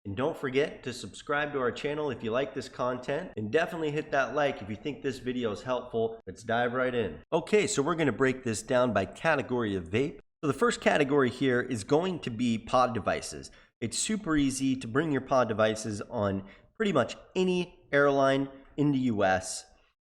And don't forget to subscribe to our channel if you like this content, and definitely hit that like if you think this video is helpful. Let's dive right in. Okay, so we're going to break this down by category of vape. So the first category here is going to be pod devices. It's super easy to bring your pod devices on pretty much any airline in the US.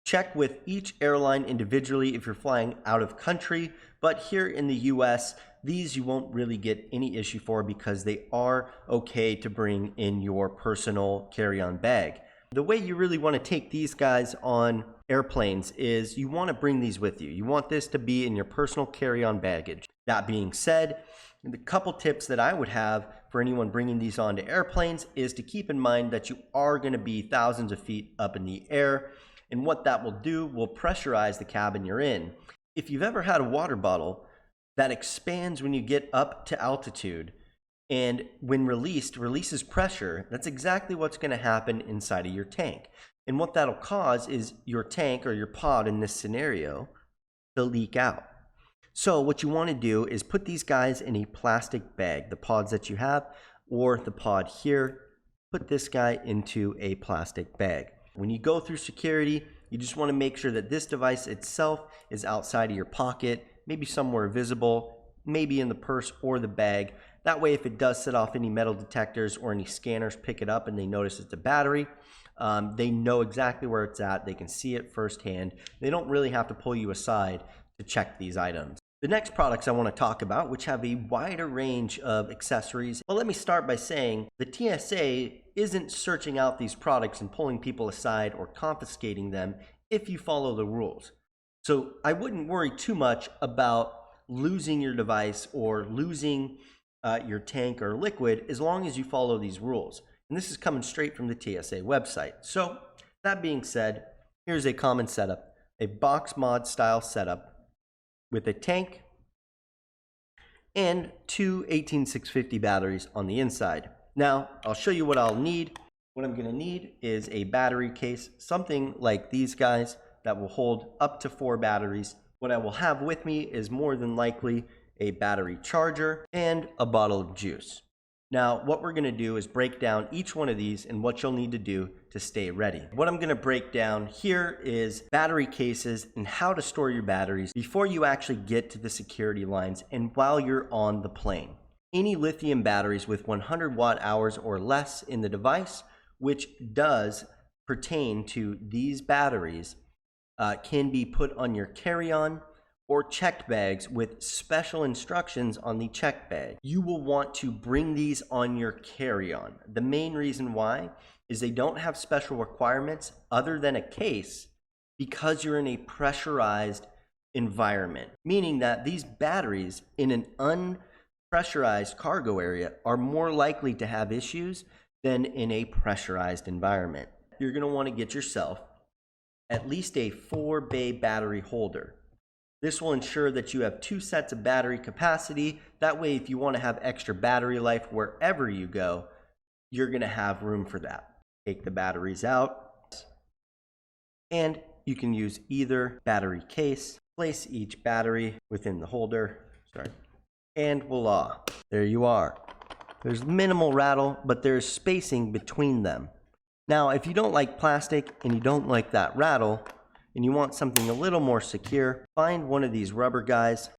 Check with each airline individually if you're flying out of country, but here in the US, these you won't really get any issue for because they are okay to bring in your personal carry-on bag. The way you really want to take these guys on airplanes is you want to bring these with you. You want this to be in your personal carry-on baggage. That being said, the couple tips that I would have for anyone bringing these onto airplanes is to keep in mind that you are going to be thousands of feet up in the air, and what that will do will pressurize the cabin you're in. If you've ever had a water bottle that expands when you get up to altitude, and when releases pressure, that's exactly what's going to happen inside of your tank. And what that'll cause is your tank, or your pod in this scenario, to leak out. So what you want to do is put these guys in a plastic bag, the pods that you have, or the pod here, put this guy into a plastic bag. When you go through security, you just want to make sure that this device itself is outside of your pocket, maybe somewhere visible, maybe in the purse or the bag. That way, if it does set off any metal detectors or any scanners pick it up and they notice it's a battery, they know exactly where it's at. They can see it firsthand. They don't really have to pull you aside to check these items. The next products I want to talk about, which have a wider range of accessories. Well, let me start by saying the TSA isn't searching out these products and pulling people aside or confiscating them if you follow the rules. So I wouldn't worry too much about losing your device or losing your tank or liquid as long as you follow these rules. And this is coming straight from the TSA website. So that being said, here's a common setup, a box mod style setup with a tank and two 18650 batteries on the inside. Now, I'll show you what I'll need. What I'm going to need is a battery case, something like these guys that will hold up to 4 batteries. What I will have with me is more than likely a battery charger and a bottle of juice. Now, what we're going to do is break down each one of these and what you'll need to do to stay ready. What I'm going to break down here is battery cases and how to store your batteries before you actually get to the security lines and while you're on the plane. Any lithium batteries with 100 watt hours or less in the device, which does pertain to these batteries, can be put on your carry-on or checked bags with special instructions on the checked bag. You will want to bring these on your carry-on. The main reason why is they don't have special requirements other than a case because you're in a pressurized environment, meaning that these batteries in an unpressurized cargo area are more likely to have issues than in a pressurized environment. You're going to want to get yourself at least a 4-bay battery holder. This will ensure that you have 2 sets of battery capacity. That way, if you want to have extra battery life wherever you go, you're going to have room for that. Take the batteries out, and you can use either battery case. Place each battery within the holder. And voila, there you are. There's minimal rattle, but there's spacing between them. Now, if you don't like plastic and you don't like that rattle, and you want something a little more secure, find one of these rubber guys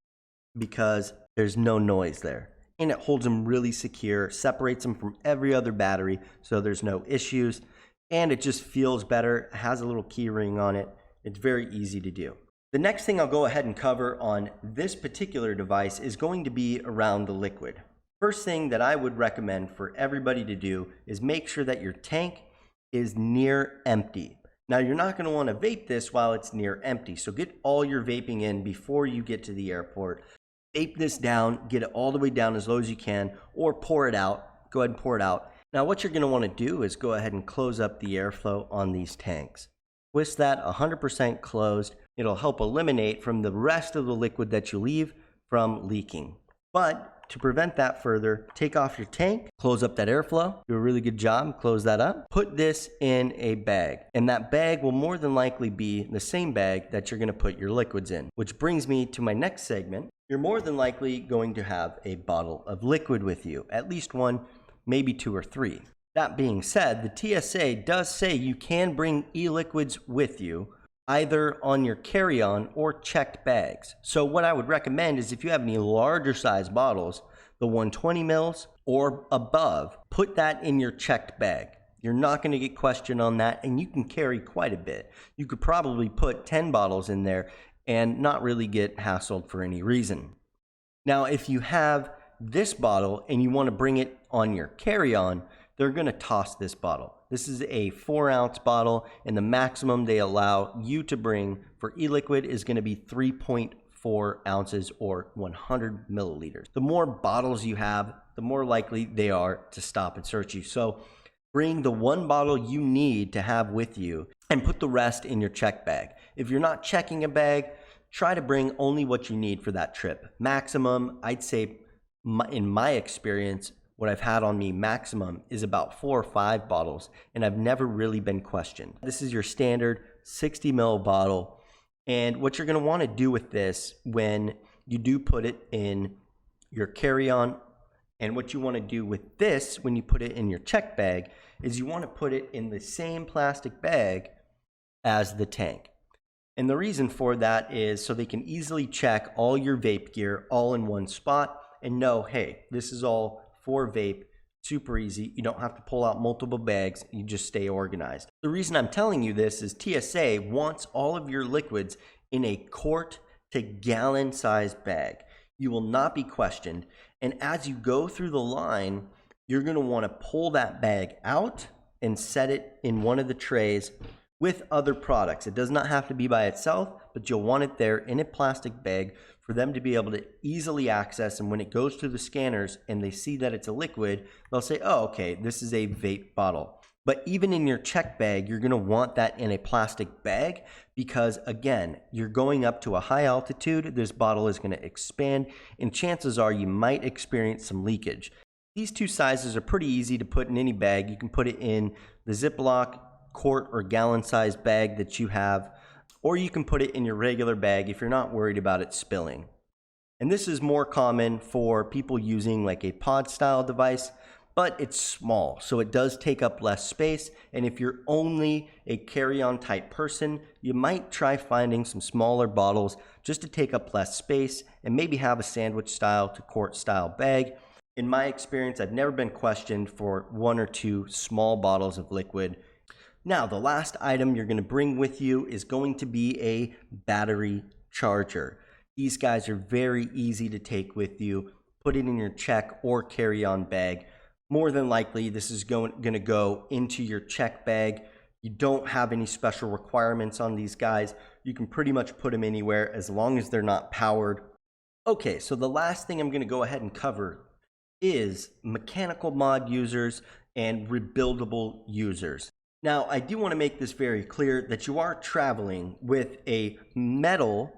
because there's no noise there. And it holds them really secure, separates them from every other battery so there's no issues. And it just feels better, it has a little key ring on it. It's very easy to do. The next thing I'll go ahead and cover on this particular device is going to be around the liquid. First thing that I would recommend for everybody to do is make sure that your tank is near empty. Now, you're not going to want to vape this while it's near empty, so get all your vaping in before you get to the airport. Vape this down, get it all the way down as low as you can, or pour it out. Go ahead and pour it out. Now, what you're going to want to do is go ahead and close up the airflow on these tanks. Twist that 100% closed. It'll help eliminate from the rest of the liquid that you leave from leaking. But to prevent that further, take off your tank, close up that airflow, do a really good job, close that up, put this in a bag, and that bag will more than likely be the same bag that you're going to put your liquids in. Which brings me to my next segment. You're more than likely going to have a bottle of liquid with you, at least one, maybe 2 or 3. That being said, the TSA does say you can bring e-liquids with you, either on your carry-on or checked bags. So what I would recommend is if you have any larger size bottles, the 120 mils or above, put that in your checked bag. You're not going to get questioned on that, and you can carry quite a bit. You could probably put 10 bottles in there and not really get hassled for any reason. Now, if you have this bottle and you want to bring it on your carry-on, they're going to toss this bottle. This is a 4-ounce bottle, and the maximum they allow you to bring for e-liquid is going to be 3.4 ounces or 100 milliliters. The more bottles you have, the more likely they are to stop and search you. So bring the one bottle you need to have with you and put the rest in your check bag. If you're not checking a bag, try to bring only what you need for that trip. Maximum, I'd say, in my experience, what I've had on me maximum is about 4 or 5 bottles, and I've never really been questioned. This is your standard 60 ml bottle, and what you're going to want to do with this when you do put it in your carry-on, and what you want to do with this when you put it in your check bag, is you want to put it in the same plastic bag as the tank. And the reason for that is so they can easily check all your vape gear all in one spot and know, hey, this is all for vape, super easy. You don't have to pull out multiple bags, you just stay organized. The reason I'm telling you this is TSA wants all of your liquids in a quart to gallon size bag. You will not be questioned, and as you go through the line, you're going to want to pull that bag out and set it in one of the trays with other products. It does not have to be by itself, but you'll want it there in a plastic bag for them to be able to easily access, and when it goes through the scanners and they see that it's a liquid, they'll say, oh, okay, this is a vape bottle. But even in your check bag, you're gonna want that in a plastic bag because, again, you're going up to a high altitude, this bottle is gonna expand, and chances are you might experience some leakage. These two sizes are pretty easy to put in any bag. You can put it in the Ziploc quart or gallon size bag that you have, or you can put it in your regular bag if you're not worried about it spilling. And this is more common for people using like a pod style device, but it's small, so it does take up less space. And if you're only a carry-on type person, you might try finding some smaller bottles just to take up less space and maybe have a sandwich style to quart style bag. In my experience, I've never been questioned for 1 or 2 small bottles of liquid. Now, the last item you're going to bring with you is going to be a battery charger. These guys are very easy to take with you. Put it in your check or carry-on bag. More than likely, this is going to go into your check bag. You don't have any special requirements on these guys. You can pretty much put them anywhere as long as they're not powered. Okay, so the last thing I'm going to go ahead and cover is mechanical mod users and rebuildable users. Now, I do want to make this very clear that you are traveling with a metal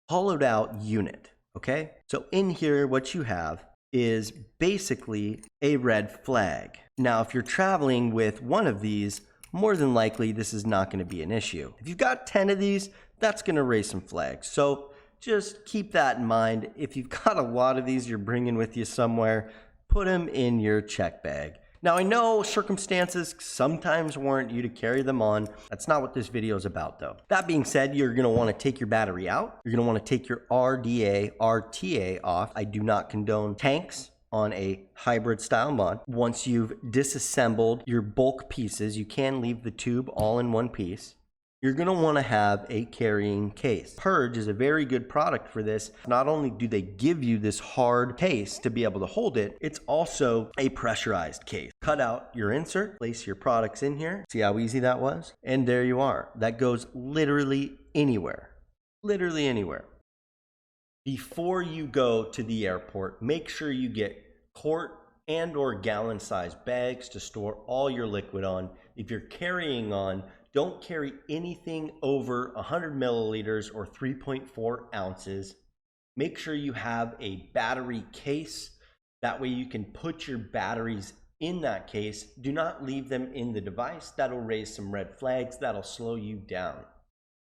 hollowed out unit, okay? So in here, what you have is basically a red flag. Now, if you're traveling with one of these, more than likely, this is not going to be an issue. If you've got 10 of these, that's going to raise some flags. So just keep that in mind. If you've got a lot of these you're bringing with you somewhere, put them in your check bag. Now, I know circumstances sometimes warrant you to carry them on. That's not what this video is about, though. That being said, you're going to want to take your battery out. You're going to want to take your RDA, RTA off. I do not condone tanks on a hybrid style mod. Once you've disassembled your bulk pieces, you can leave the tube all in one piece. You're going to want to have a carrying case. Purge is a very good product for this. Not only do they give you this hard case to be able to hold it, it's also a pressurized case. Cut out your insert, place your products in here. See how easy that was? And there you are. That goes literally anywhere. Literally anywhere. Before you go to the airport, make sure you get quart and or gallon size bags to store all your liquid on. If you're carrying on, don't carry anything over 100 milliliters or 3.4 ounces. Make sure you have a battery case. That way you can put your batteries in that case. Do not leave them in the device. That'll raise some red flags. That'll slow you down.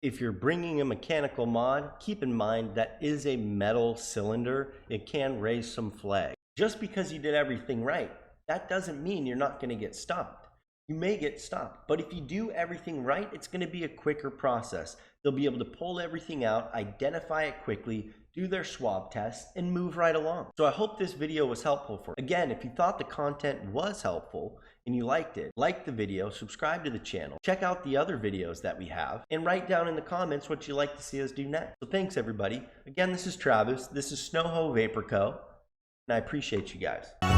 If you're bringing a mechanical mod, keep in mind that is a metal cylinder. It can raise some flags. Just because you did everything right, that doesn't mean you're not going to get stopped. you may get stopped. But if you do everything right, it's going to be a quicker process. They'll be able to pull everything out, identify it quickly, do their swab test, and move right along. So I hope this video was helpful for you. Again, if you thought the content was helpful and you liked it, like the video, subscribe to the channel, check out the other videos that we have, and write down in the comments what you'd like to see us do next. So thanks everybody. Again, this is Travis. This is Snowho Vapor Co. And I appreciate you guys.